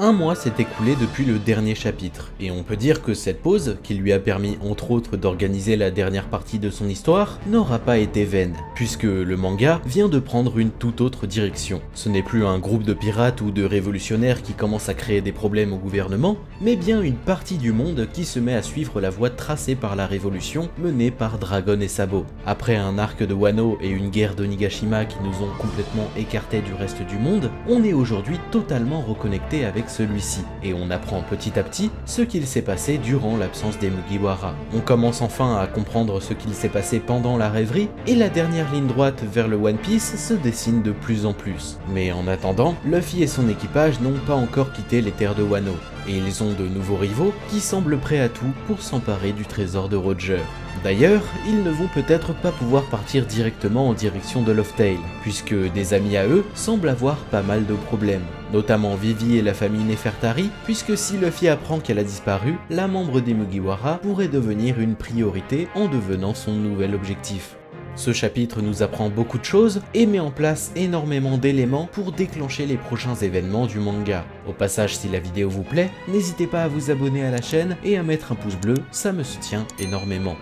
Un mois s'est écoulé depuis le dernier chapitre, et on peut dire que cette pause, qui lui a permis entre autres d'organiser la dernière partie de son histoire, n'aura pas été vaine, puisque le manga vient de prendre une toute autre direction. Ce n'est plus un groupe de pirates ou de révolutionnaires qui commence à créer des problèmes au gouvernement, mais bien une partie du monde qui se met à suivre la voie tracée par la révolution menée par Dragon et Sabo. Après un arc de Wano et une guerre d'Onigashima qui nous ont complètement écartés du reste du monde, on est aujourd'hui totalement reconnecté avec celui-ci, et on apprend petit à petit ce qu'il s'est passé durant l'absence des Mugiwara. On commence enfin à comprendre ce qu'il s'est passé pendant la rêverie, et la dernière ligne droite vers le One Piece se dessine de plus en plus. Mais en attendant, Luffy et son équipage n'ont pas encore quitté les terres de Wano, et ils ont de nouveaux rivaux qui semblent prêts à tout pour s'emparer du trésor de Roger. D'ailleurs, ils ne vont peut-être pas pouvoir partir directement en direction de Laugh-Tale, puisque des amis à eux semblent avoir pas mal de problèmes, notamment Vivi et la famille Nefertari, puisque si Luffy apprend qu'elle a disparu, la membre des Mugiwara pourrait devenir une priorité en devenant son nouvel objectif. Ce chapitre nous apprend beaucoup de choses et met en place énormément d'éléments pour déclencher les prochains événements du manga. Au passage, si la vidéo vous plaît, n'hésitez pas à vous abonner à la chaîne et à mettre un pouce bleu, ça me soutient énormément.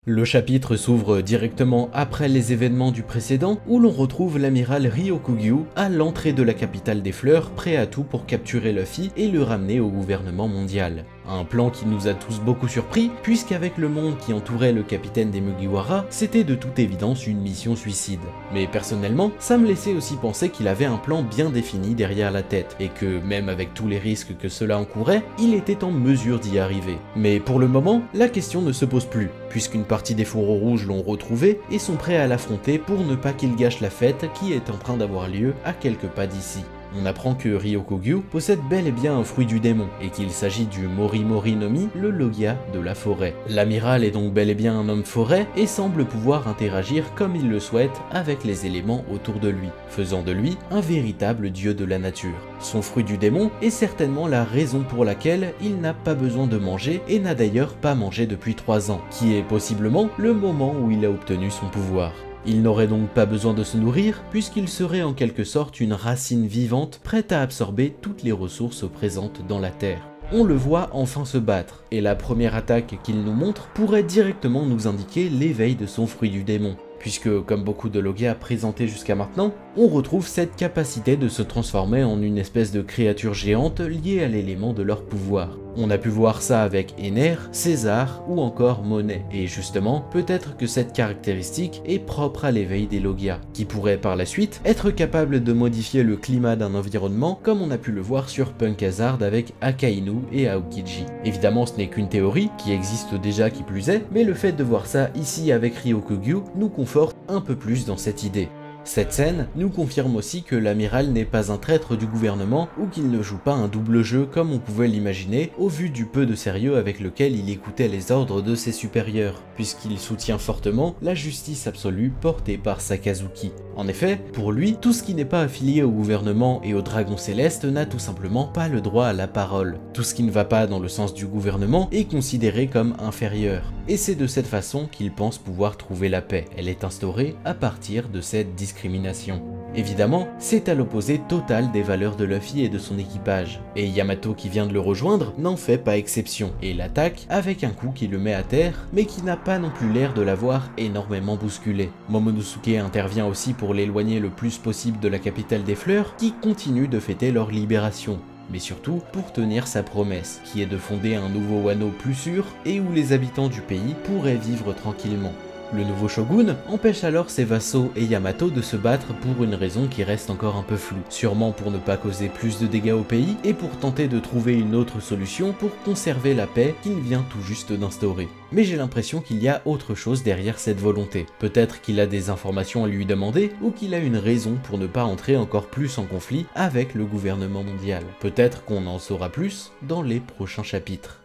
Le chapitre s'ouvre directement après les événements du précédent où l'on retrouve l'amiral Ryokugyu à l'entrée de la capitale des fleurs, prêt à tout pour capturer Luffy et le ramener au gouvernement mondial. Un plan qui nous a tous beaucoup surpris, puisqu'avec le monde qui entourait le capitaine des Mugiwara, c'était de toute évidence une mission suicide. Mais personnellement, ça me laissait aussi penser qu'il avait un plan bien défini derrière la tête, et que même avec tous les risques que cela encourait, il était en mesure d'y arriver. Mais pour le moment, la question ne se pose plus, puisqu'une partie des fourreaux rouges l'ont retrouvé et sont prêts à l'affronter pour ne pas qu'il gâche la fête qui est en train d'avoir lieu à quelques pas d'ici. On apprend que Ryokugyu possède bel et bien un fruit du démon, et qu'il s'agit du Mori Mori no Mi, le Logia de la forêt. L'amiral est donc bel et bien un homme forêt, et semble pouvoir interagir comme il le souhaite avec les éléments autour de lui, faisant de lui un véritable dieu de la nature. Son fruit du démon est certainement la raison pour laquelle il n'a pas besoin de manger, et n'a d'ailleurs pas mangé depuis 3 ans, qui est possiblement le moment où il a obtenu son pouvoir. Il n'aurait donc pas besoin de se nourrir, puisqu'il serait en quelque sorte une racine vivante prête à absorber toutes les ressources présentes dans la terre. On le voit enfin se battre, et la première attaque qu'il nous montre pourrait directement nous indiquer l'éveil de son fruit du démon, puisque comme beaucoup de Logia présentés jusqu'à maintenant, on retrouve cette capacité de se transformer en une espèce de créature géante liée à l'élément de leur pouvoir. On a pu voir ça avec Ener, César ou encore Monet, et justement, peut-être que cette caractéristique est propre à l'éveil des Logia, qui pourrait par la suite être capable de modifier le climat d'un environnement comme on a pu le voir sur Punk Hazard avec Akainu et Aokiji. Évidemment, ce n'est qu'une théorie, qui existe déjà qui plus est, mais le fait de voir ça ici avec Ryokugyu nous conforte un peu plus dans cette idée. Cette scène nous confirme aussi que l'amiral n'est pas un traître du gouvernement ou qu'il ne joue pas un double jeu comme on pouvait l'imaginer au vu du peu de sérieux avec lequel il écoutait les ordres de ses supérieurs, puisqu'il soutient fortement la justice absolue portée par Sakazuki. En effet, pour lui, tout ce qui n'est pas affilié au gouvernement et au dragon céleste n'a tout simplement pas le droit à la parole. Tout ce qui ne va pas dans le sens du gouvernement est considéré comme inférieur. Et c'est de cette façon qu'il pense pouvoir trouver la paix. Elle est instaurée à partir de cette discrimination. Évidemment, c'est à l'opposé total des valeurs de Luffy et de son équipage, et Yamato qui vient de le rejoindre n'en fait pas exception, et l'attaque avec un coup qui le met à terre, mais qui n'a pas non plus l'air de l'avoir énormément bousculé. Momonosuke intervient aussi pour l'éloigner le plus possible de la capitale des fleurs, qui continue de fêter leur libération, mais surtout pour tenir sa promesse, qui est de fonder un nouveau Wano plus sûr, et où les habitants du pays pourraient vivre tranquillement. Le nouveau shogun empêche alors ses vassaux et Yamato de se battre pour une raison qui reste encore un peu floue, sûrement pour ne pas causer plus de dégâts au pays et pour tenter de trouver une autre solution pour conserver la paix qu'il vient tout juste d'instaurer. Mais j'ai l'impression qu'il y a autre chose derrière cette volonté. Peut-être qu'il a des informations à lui demander ou qu'il a une raison pour ne pas entrer encore plus en conflit avec le gouvernement mondial. Peut-être qu'on en saura plus dans les prochains chapitres.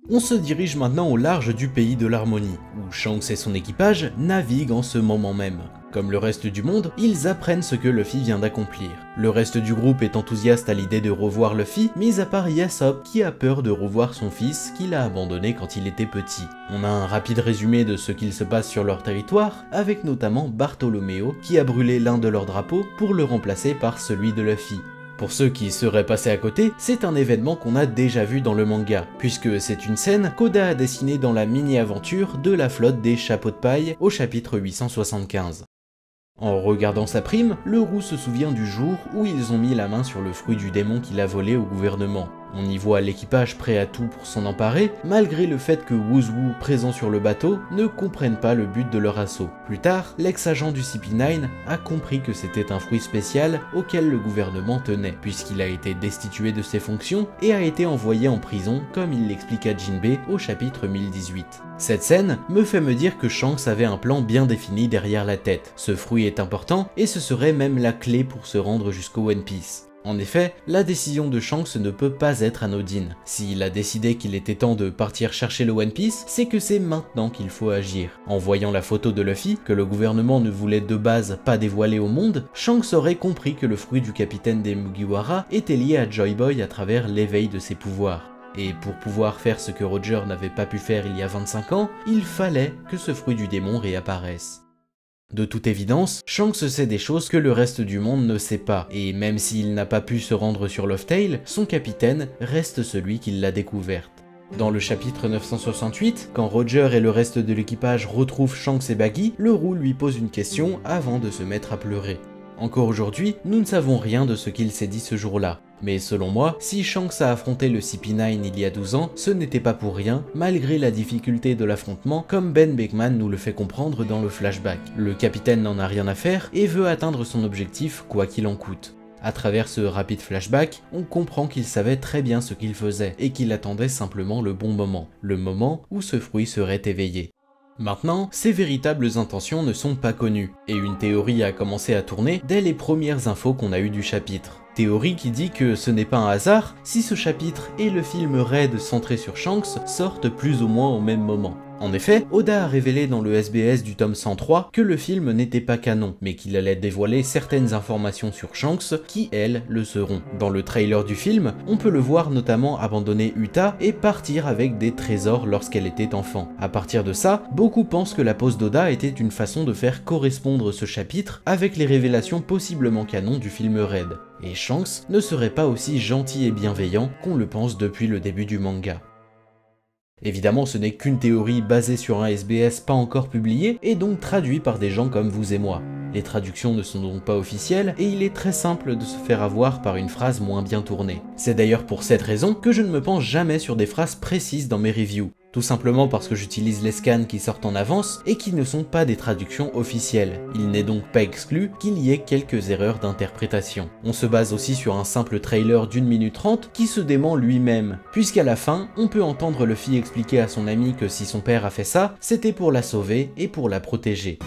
On se dirige maintenant au large du pays de l'harmonie, où Shanks et son équipage naviguent en ce moment même. Comme le reste du monde, ils apprennent ce que Luffy vient d'accomplir. Le reste du groupe est enthousiaste à l'idée de revoir Luffy, mis à part Yasopp qui a peur de revoir son fils qu'il a abandonné quand il était petit. On a un rapide résumé de ce qu'il se passe sur leur territoire, avec notamment Bartolomeo qui a brûlé l'un de leurs drapeaux pour le remplacer par celui de Luffy. Pour ceux qui seraient passés à côté, c'est un événement qu'on a déjà vu dans le manga, puisque c'est une scène qu'Oda a dessinée dans la mini-aventure de la flotte des chapeaux de paille au chapitre 875. En regardant sa prime, le roux se souvient du jour où ils ont mis la main sur le fruit du démon qu'il a volé au gouvernement. On y voit l'équipage prêt à tout pour s'en emparer, malgré le fait que Woozwoo, présent sur le bateau, ne comprenne pas le but de leur assaut. Plus tard, l'ex-agent du CP9 a compris que c'était un fruit spécial auquel le gouvernement tenait, puisqu'il a été destitué de ses fonctions et a été envoyé en prison, comme il l'explique à Jinbei au chapitre 1018. Cette scène me fait me dire que Shanks avait un plan bien défini derrière la tête. Ce fruit est important et ce serait même la clé pour se rendre jusqu'au One Piece. En effet, la décision de Shanks ne peut pas être anodine. S'il a décidé qu'il était temps de partir chercher le One Piece, c'est que c'est maintenant qu'il faut agir. En voyant la photo de Luffy, que le gouvernement ne voulait de base pas dévoiler au monde, Shanks aurait compris que le fruit du capitaine des Mugiwara était lié à Joy Boy à travers l'éveil de ses pouvoirs. Et pour pouvoir faire ce que Roger n'avait pas pu faire il y a 25 ans, il fallait que ce fruit du démon réapparaisse. De toute évidence, Shanks sait des choses que le reste du monde ne sait pas, et même s'il n'a pas pu se rendre sur Loftail, son capitaine reste celui qui l'a découverte. Dans le chapitre 968, quand Roger et le reste de l'équipage retrouvent Shanks et Baggy, le roux lui pose une question avant de se mettre à pleurer. Encore aujourd'hui, nous ne savons rien de ce qu'il s'est dit ce jour-là. Mais selon moi, si Shanks a affronté le CP9 il y a 12 ans, ce n'était pas pour rien, malgré la difficulté de l'affrontement, comme Ben Beckman nous le fait comprendre dans le flashback. Le capitaine n'en a rien à faire et veut atteindre son objectif quoi qu'il en coûte. À travers ce rapide flashback, on comprend qu'il savait très bien ce qu'il faisait et qu'il attendait simplement le bon moment, le moment où ce fruit serait éveillé. Maintenant, ses véritables intentions ne sont pas connues, et une théorie a commencé à tourner dès les premières infos qu'on a eues du chapitre. Théorie qui dit que ce n'est pas un hasard si ce chapitre et le film Raid centré sur Shanks sortent plus ou moins au même moment. En effet, Oda a révélé dans le SBS du tome 103 que le film n'était pas canon, mais qu'il allait dévoiler certaines informations sur Shanks qui, elles, le seront. Dans le trailer du film, on peut le voir notamment abandonner Uta et partir avec des trésors lorsqu'elle était enfant. À partir de ça, beaucoup pensent que la pose d'Oda était une façon de faire correspondre ce chapitre avec les révélations possiblement canon du film Raid. Et Shanks ne serait pas aussi gentil et bienveillant qu'on le pense depuis le début du manga. Évidemment, ce n'est qu'une théorie basée sur un SBS pas encore publié et donc traduit par des gens comme vous et moi. Les traductions ne sont donc pas officielles et il est très simple de se faire avoir par une phrase moins bien tournée. C'est d'ailleurs pour cette raison que je ne me penche jamais sur des phrases précises dans mes reviews. Tout simplement parce que j'utilise les scans qui sortent en avance et qui ne sont pas des traductions officielles. Il n'est donc pas exclu qu'il y ait quelques erreurs d'interprétation. On se base aussi sur un simple trailer d'1 minute 30 qui se dément lui-même, puisqu'à la fin, on peut entendre Luffy expliquer à son ami que si son père a fait ça, c'était pour la sauver et pour la protéger.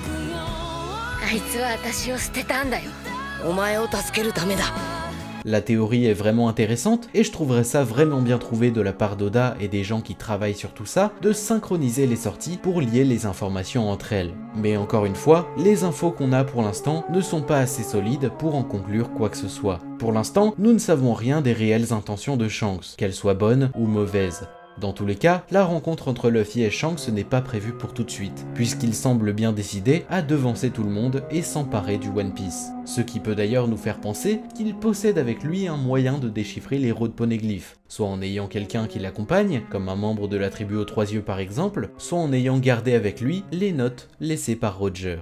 La théorie est vraiment intéressante et je trouverais ça vraiment bien trouvé de la part d'Oda et des gens qui travaillent sur tout ça de synchroniser les sorties pour lier les informations entre elles. Mais encore une fois, les infos qu'on a pour l'instant ne sont pas assez solides pour en conclure quoi que ce soit. Pour l'instant, nous ne savons rien des réelles intentions de Shanks, qu'elles soient bonnes ou mauvaises. Dans tous les cas, la rencontre entre Luffy et Shanks n'est pas prévue pour tout de suite, puisqu'il semble bien décidé à devancer tout le monde et s'emparer du One Piece. Ce qui peut d'ailleurs nous faire penser qu'il possède avec lui un moyen de déchiffrer les road poneglyphes, soit en ayant quelqu'un qui l'accompagne, comme un membre de la tribu aux trois yeux par exemple, soit en ayant gardé avec lui les notes laissées par Roger.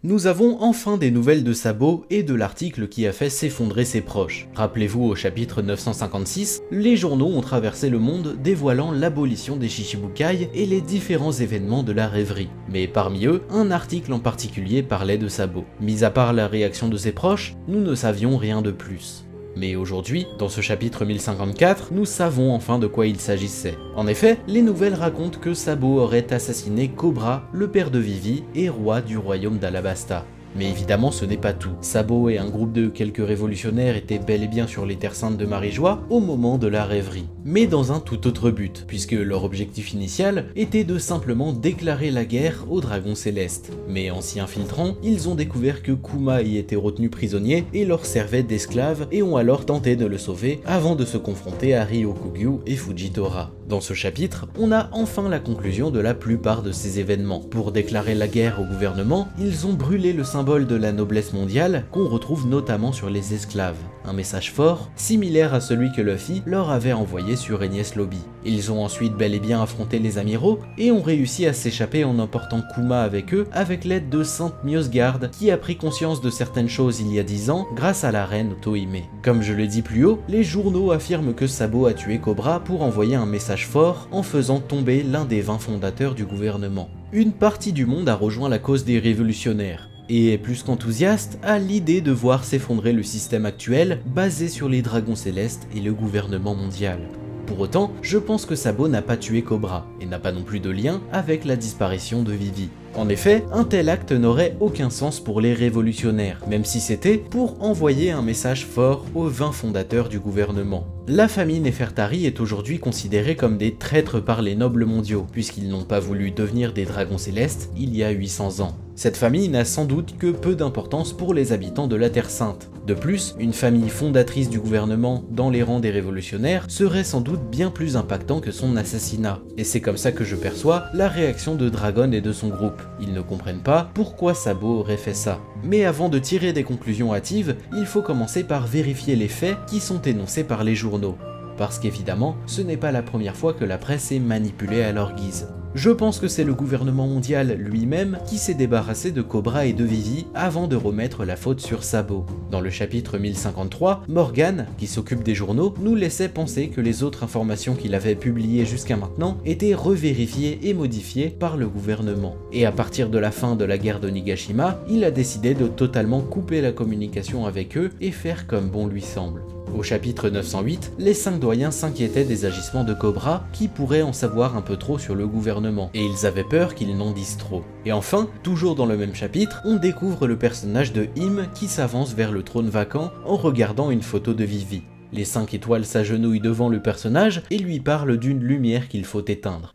Nous avons enfin des nouvelles de Sabo et de l'article qui a fait s'effondrer ses proches. Rappelez-vous au chapitre 956, les journaux ont traversé le monde dévoilant l'abolition des Shichibukai et les différents événements de la rêverie. Mais parmi eux, un article en particulier parlait de Sabo. Mis à part la réaction de ses proches, nous ne savions rien de plus. Mais aujourd'hui, dans ce chapitre 1054, nous savons enfin de quoi il s'agissait. En effet, les nouvelles racontent que Sabo aurait assassiné Cobra, le père de Vivi et roi du royaume d'Alabasta. Mais évidemment ce n'est pas tout. Sabo et un groupe de quelques révolutionnaires étaient bel et bien sur les terres saintes de Marie-Joie au moment de la rêverie. Mais dans un tout autre but, puisque leur objectif initial était de simplement déclarer la guerre aux dragons célestes. Mais en s'y infiltrant, ils ont découvert que Kuma y était retenu prisonnier et leur servait d'esclave et ont alors tenté de le sauver avant de se confronter à Ryokugyu et Fujitora. Dans ce chapitre, on a enfin la conclusion de la plupart de ces événements. Pour déclarer la guerre au gouvernement, ils ont brûlé le symbole de la noblesse mondiale qu'on retrouve notamment sur les esclaves. Un message fort, similaire à celui que Luffy leur avait envoyé sur Enies Lobby. Ils ont ensuite bel et bien affronté les amiraux et ont réussi à s'échapper en emportant Kuma avec eux avec l'aide de Sainte Miosgarde qui a pris conscience de certaines choses il y a 10 ans grâce à la reine Otohime. Comme je l'ai dit plus haut, les journaux affirment que Sabo a tué Cobra pour envoyer un message fort en faisant tomber l'un des 20 fondateurs du gouvernement. Une partie du monde a rejoint la cause des révolutionnaires et est plus qu'enthousiaste à l'idée de voir s'effondrer le système actuel basé sur les dragons célestes et le gouvernement mondial. Pour autant, je pense que Sabo n'a pas tué Cobra et n'a pas non plus de lien avec la disparition de Vivi. En effet, un tel acte n'aurait aucun sens pour les révolutionnaires, même si c'était pour envoyer un message fort aux 20 fondateurs du gouvernement. La famille Nefertari est aujourd'hui considérée comme des traîtres par les nobles mondiaux, puisqu'ils n'ont pas voulu devenir des dragons célestes il y a 800 ans. Cette famille n'a sans doute que peu d'importance pour les habitants de la Terre Sainte. De plus, une famille fondatrice du gouvernement dans les rangs des révolutionnaires serait sans doute bien plus impactant que son assassinat. Et c'est comme ça que je perçois la réaction de Dragon et de son groupe. Ils ne comprennent pas pourquoi Sabo aurait fait ça. Mais avant de tirer des conclusions hâtives, il faut commencer par vérifier les faits qui sont énoncés par les journaux. Parce qu'évidemment, ce n'est pas la première fois que la presse est manipulée à leur guise. Je pense que c'est le gouvernement mondial lui-même qui s'est débarrassé de Cobra et de Vivi avant de remettre la faute sur Sabo. Dans le chapitre 1053, Morgan, qui s'occupe des journaux, nous laissait penser que les autres informations qu'il avait publiées jusqu'à maintenant étaient revérifiées et modifiées par le gouvernement. Et à partir de la fin de la guerre de Nigashima, il a décidé de totalement couper la communication avec eux et faire comme bon lui semble. Au chapitre 908, les 5 doyens s'inquiétaient des agissements de Cobra qui pourraient en savoir un peu trop sur le gouvernement, et ils avaient peur qu'ils n'en disent trop. Et enfin, toujours dans le même chapitre, on découvre le personnage de Im qui s'avance vers le trône vacant en regardant une photo de Vivi. Les 5 étoiles s'agenouillent devant le personnage et lui parlent d'une lumière qu'il faut éteindre.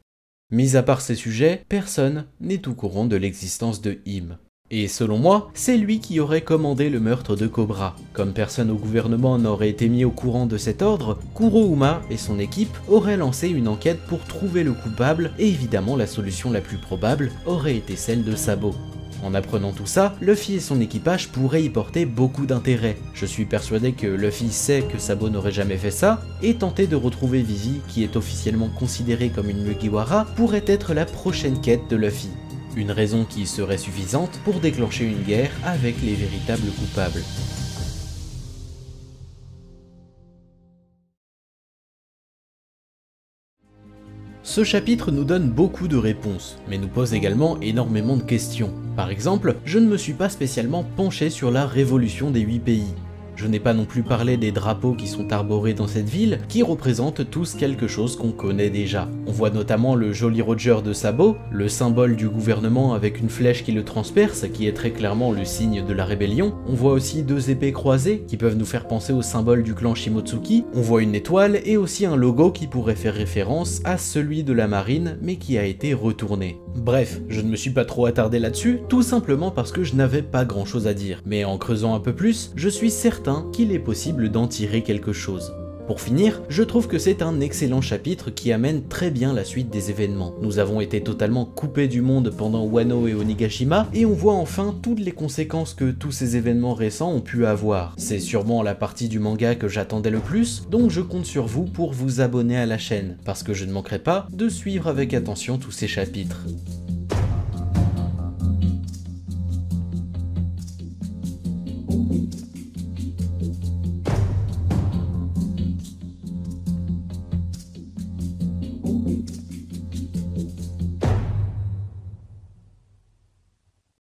Mis à part ces sujets, personne n'est au courant de l'existence de Im. Et selon moi, c'est lui qui aurait commandé le meurtre de Cobra. Comme personne au gouvernement n'aurait été mis au courant de cet ordre, Kurohuma et son équipe auraient lancé une enquête pour trouver le coupable et évidemment la solution la plus probable aurait été celle de Sabo. En apprenant tout ça, Luffy et son équipage pourraient y porter beaucoup d'intérêt. Je suis persuadé que Luffy sait que Sabo n'aurait jamais fait ça, et tenter de retrouver Vivi, qui est officiellement considérée comme une Mugiwara, pourrait être la prochaine quête de Luffy. Une raison qui serait suffisante pour déclencher une guerre avec les véritables coupables. Ce chapitre nous donne beaucoup de réponses, mais nous pose également énormément de questions. Par exemple, je ne me suis pas spécialement penché sur la révolution des 8 pays. Je n'ai pas non plus parlé des drapeaux qui sont arborés dans cette ville, qui représentent tous quelque chose qu'on connaît déjà. On voit notamment le Jolly Roger de Sabo, le symbole du gouvernement avec une flèche qui le transperce, qui est très clairement le signe de la rébellion. On voit aussi 2 épées croisées, qui peuvent nous faire penser au symbole du clan Shimotsuki. On voit une étoile et aussi un logo qui pourrait faire référence à celui de la marine, mais qui a été retourné. Bref, je ne me suis pas trop attardé là-dessus, tout simplement parce que je n'avais pas grand chose à dire. Mais en creusant un peu plus, je suis certain qu'il est possible d'en tirer quelque chose. Pour finir, je trouve que c'est un excellent chapitre qui amène très bien la suite des événements. Nous avons été totalement coupés du monde pendant Wano et Onigashima, et on voit enfin toutes les conséquences que tous ces événements récents ont pu avoir. C'est sûrement la partie du manga que j'attendais le plus, donc je compte sur vous pour vous abonner à la chaîne, parce que je ne manquerai pas de suivre avec attention tous ces chapitres.